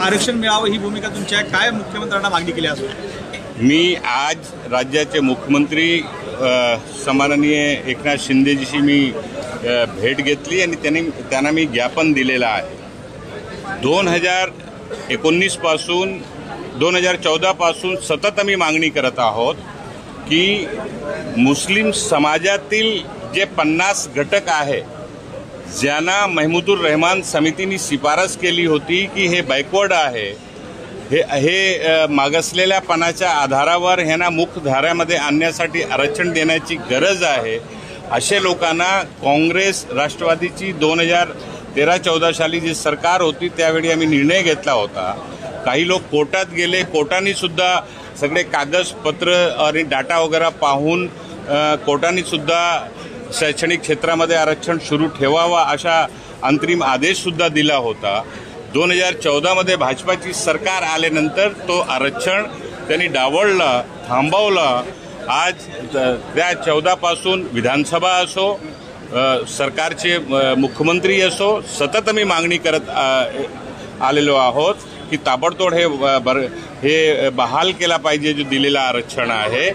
आरक्षण मिळावं ही भूमिका तुमची आहे, काय मुख्यमंत्र्यांना मागणी केली असेल? मी आज राज्याचे मुख्यमंत्री सन्माननीय एकनाथ शिंदेजीशी मी भेट घेतली आणि त्यांना मी ज्ञापन दिलेलं आहे। 2019 पासून 2014 पासून सतत आम्ही मागणी करत आहोत की मुस्लिम समाजातील जे 50 घटक आहे ज्यांना महमूदुर रहमान समितीने शिफारस केली होती की हे बॅकवर्ड आहे, हे मागासलेल्यापणाच्या आधारावर ह्यांना मुख्यधाऱ्यामध्ये आणण्यासाठी आरक्षण देण्याची गरज आहे, असे लोकांना काँग्रेस राष्ट्रवादीची 2013-14 साली जी सरकार होती त्यावेळी आम्ही निर्णय घेतला होता। काही लोक कोर्टात गेले, कोर्टाने सुद्धा सगळे कागदपत्र आणि डाटा वगैरे पाहून कोर्टाने सुद्धा शैक्षणिक क्षेत्रामध्ये आरक्षण सुरू ठेवावा अशा अंतरिम आदेश सुद्धा दिला होता। 2014 मध्ये भाजपाची सरकार आल्यानंतर तो आरक्षण त्यांनी डावळला, थांबवला। आज त्या 14 पासून विधानसभा असो, सरकारचे मुख्यमंत्री असो, सतत आम्ही मागणी करत आलेलो आहोत की ताबडतोब हे बहाल केला पाहिजे जो दिलेला आरक्षण आहे,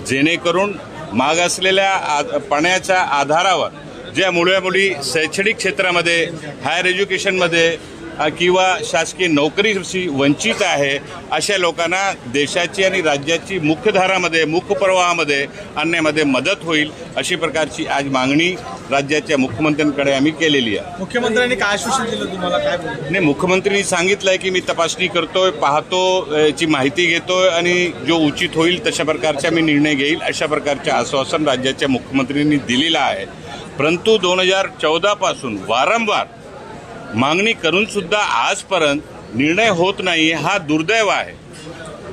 जेणेकरून मागासलेल्या पणाच्या आधारावर ज्या मुली शैक्षणिक क्षेत्रामध्ये, हायर एज्युकेशनमध्ये किंवा शासकीय नोकरीशी वंचित आहे अशा लोकांना देशाची आणि राज्याची मुख्यधारामध्ये, मुख्य प्रवाहामध्ये आणण्यामध्ये मदत होईल अशी प्रकारची आज मागणी राज्याच्या मुख्यमंत्र्यांकडे आम्ही केलेली आहे। मुख्यमंत्र्यांनी काय आश्वासन दिलं तुम्हाला? काय नाही, मुख्यमंत्र्यांनी सांगितलंय की मी तपासणी करतोय, पाहतो, याची माहिती घेतोय आणि जो उचित होईल तशा प्रकारचा मी निर्णय घेईल अशा प्रकारचे आश्वासन राज्याच्या मुख्यमंत्र्यांनी दिलेलं आहे। परंतु 2014 पासून वारंवार मागणी करून सुद्धा आजपर्यंत निर्णय होत नाही, हा दुर्दैव आहे।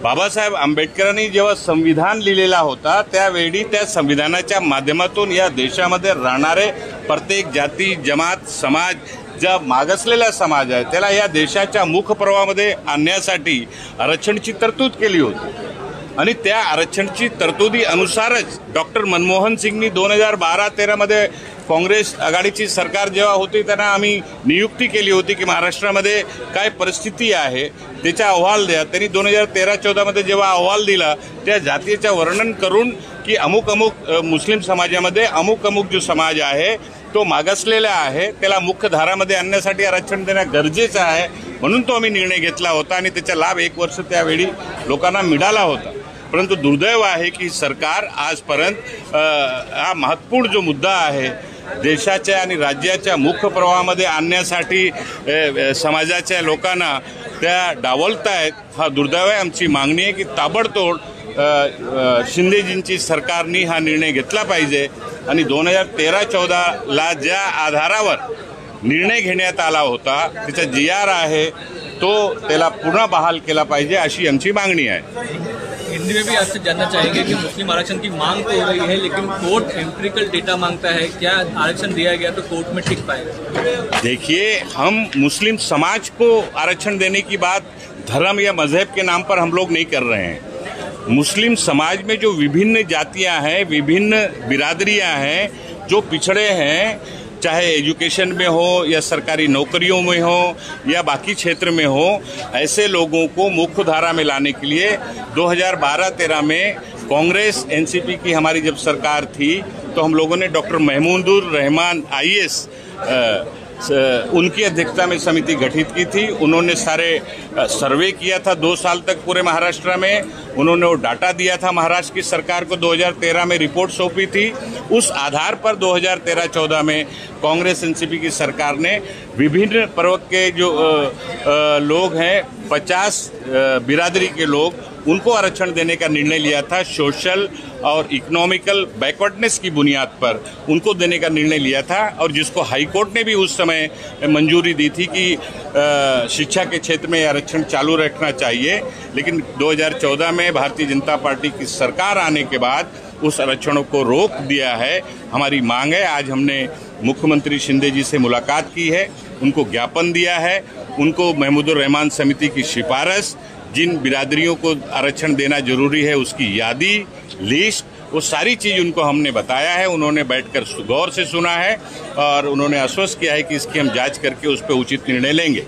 बाबासाहेब आंबेडकरांनी जेव्हा संविधान लिहिलेला होता त्यावेळी त्या संविधानाच्या माध्यमातून या देशामध्ये राहणारे प्रत्येक जाती, जमात, समाज, ज्या मागासलेला समाज आहे त्याला या देशाच्या मुख्य प्रवाहामध्ये आणण्यासाठी आरक्षणाची तरतूद केली होती आणि त्या आरक्षणाची तरतुदी अनुसारच डॉक्टर मनमोहन सिंगनी 2012-13 मध्ये काँग्रेस आघाडीची सरकार जेव्हा होती त्यांना आम्ही नियुक्ती केली होती की महाराष्ट्रामध्ये काय परिस्थिती आहे त्याचा अहवाल द्या। त्यांनी 2013-14 मध्ये जेव्हा अहवाल दिला त्या जातीचं वर्णन करून की अमुक मुस्लिम समाजामध्ये अमुक जो समाज आहे तो मागासलेला आहे, त्याला मुख्य धारामध्ये आणण्यासाठी आरक्षण देणं गरजेचं आहे, म्हणून तो आम्ही निर्णय घेतला होता आणि त्याचा लाभ 1 वर्ष त्यावेळी लोकांना मिळाला होता। परंतु दुर्दैव आहे की सरकार आजपर्यंत हा महत्त्वपूर्ण जो मुद्दा आहे देशाच्या आणि राज्याच्या मुख्य प्रवाहामध्ये आणण्यासाठी समाजाच्या लोकांना त्या डावलतायत, हा दुर्दैव आहे। आमची मागणी आहे की ताबडतोब शिंदेजींची सरकारने हा निर्णय घेतला पाहिजे आणि 2013-14 ज्या आधारावर निर्णय घेण्यात आला होता त्याचा GR आहे तो त्याला पुन्हा बहाल केला पाहिजे अशी आमची मागणी आहे। हिंदी में भी आपसे जानना चाहेंगे कि मुस्लिम आरक्षण की मांग तो हो रही है लेकिन कोर्ट एम्पिरिकल डेटा मांगता है, क्या आरक्षण दिया गया तो कोर्ट में टिक पाएगा? देखिए, हम मुस्लिम समाज को आरक्षण देने की बात धर्म या मजहब के नाम पर हम लोग नहीं कर रहे हैं। मुस्लिम समाज में जो विभिन्न जातियां हैं, विभिन्न बिरादरियां हैं, जो पिछड़े हैं, चाहे एजुकेशन में हो या सरकारी नौकरियों में हो या बाकी क्षेत्र में हो, ऐसे लोगों को मुख्य धारा में लाने के लिए 2012-13 में कांग्रेस NCP की हमारी जब सरकार थी तो हम लोगों ने डॉक्टर महमूदुर रहमान IAS उनकी अध्यक्षता में समिति गठित की थी। उन्होंने सारे सर्वे किया था 2 साल तक पूरे महाराष्ट्र में, उन्होंने वो डाटा दिया था महाराष्ट्र की सरकार को, 2013 में रिपोर्ट सौंपी थी। उस आधार पर 2013-14 में कांग्रेस NCP की सरकार ने विभिन्न प्रवर्ग के जो लोग हैं 50 बिरादरी के लोग उनको आरक्षण देने का निर्णय लिया था। सोशल और इकोनॉमिकल बैकवर्डनेस की बुनियाद पर उनको देने का निर्णय लिया था और जिसको हाई कोर्ट ने भी उस समय मंजूरी दी थी कि शिक्षा के क्षेत्र में आरक्षण चालू रखना चाहिए। लेकिन 2014 में भारतीय जनता पार्टी की सरकार आने के बाद उस आरक्षणों को रोक दिया है। हमारी मांग है, आज हमने मुख्यमंत्री शिंदे जी से मुलाकात की है, उनको ज्ञापन दिया है, उनको महमूदुर रहमान समिति की सिफारिश, जिन बिरादरियों को आरक्षण देना जरूरी है उसकी यादी, लिस्ट, वो सारी चीज़ उनको हमने बताया है। उन्होंने बैठकर गौर से सुना है और उन्होंने आश्वस्त किया है कि इसकी हम जांच करके उस पर उचित निर्णय लेंगे।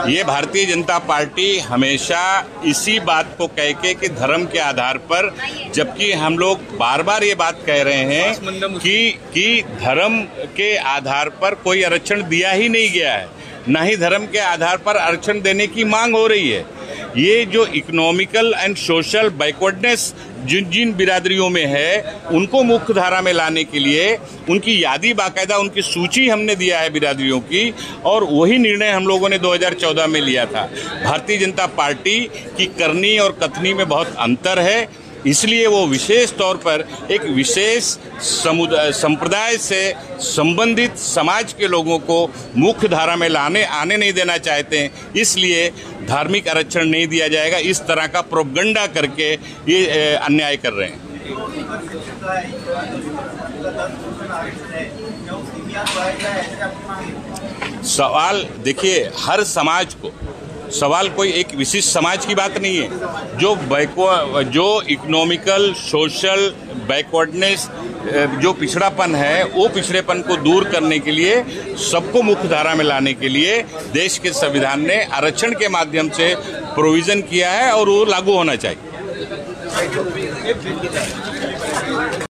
ये भारतीय जनता पार्टी हमेशा इसी बात को कह के कि धर्म के आधार पर, जबकि हम लोग बार बार ये बात कह रहे हैं कि धर्म के आधार पर कोई आरक्षण दिया ही नहीं गया है, ना ही धर्म के आधार पर आरक्षण देने की मांग हो रही है। ये जो इकोनॉमिकल एंड सोशल बैकवर्डनेस जिन जिन बिरादरियों में है उनको मुख्य धारा में लाने के लिए उनकी यादी, बाकायदा उनकी सूची हमने दिया है बिरादरियों की, और वही निर्णय हम लोगों ने 2014 में लिया था। भारतीय जनता पार्टी की करनी और कथनी में बहुत अंतर है, इसलिए वो विशेष तौर पर एक विशेष संप्रदाय से संबंधित समाज के लोगों को मुख्य धारा में आने नहीं देना चाहते हैं, इसलिए धार्मिक आरक्षण नहीं दिया जाएगा, इस तरह का प्रोपगंडा करके ये अन्याय कर रहे हैं। सवाल देखिए, हर समाज को, सवाल कोई एक विशिष्ट समाज की बात नहीं है। जो इकोनॉमिकल सोशल बैकवर्डनेस, जो पिछड़ापन है, वो पिछड़ेपन को दूर करने के लिए, सबको मुख्य धारा में लाने के लिए देश के संविधान ने आरक्षण के माध्यम से प्रोविजन किया है और वो लागू होना चाहिए।